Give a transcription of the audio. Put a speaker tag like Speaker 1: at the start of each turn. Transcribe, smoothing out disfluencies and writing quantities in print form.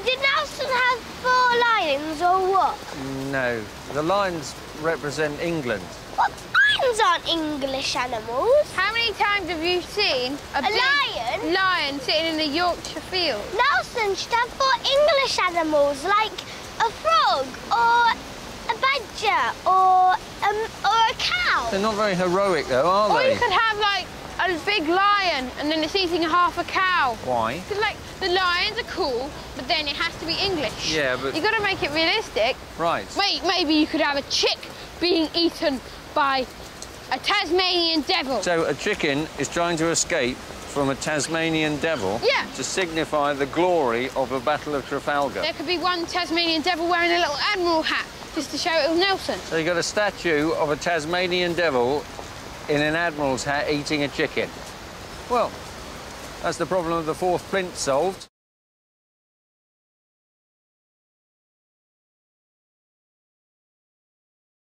Speaker 1: did Nelson have 4 lions or what?
Speaker 2: No, the lions represent England.
Speaker 1: What? Lions aren't English animals.
Speaker 3: How many times have you seen
Speaker 1: A lion?
Speaker 3: lion sitting in the Yorkshire field?
Speaker 1: Nelson should have 4 English animals, like a frog or a badger or a cow.
Speaker 2: They're not very heroic, though, are
Speaker 3: Or
Speaker 2: they?
Speaker 3: you could have, like, a big lion and then it's eating half a cow.
Speaker 2: Why?
Speaker 3: Because, like, the lions are cool, but then it has to be English.
Speaker 2: Yeah, but...
Speaker 3: You've got to make it realistic.
Speaker 2: Right.
Speaker 3: Wait, maybe you could have a chick being eaten by a Tasmanian devil.
Speaker 2: So a chicken is trying to escape from a Tasmanian devil
Speaker 3: Yeah.
Speaker 2: to signify the glory of the Battle of Trafalgar.
Speaker 3: There could be one Tasmanian devil wearing a little admiral hat just to show it was Nelson.
Speaker 2: So you've got a statue of a Tasmanian devil in an admiral's hat eating a chicken. Well, that's the problem of the fourth plinth solved.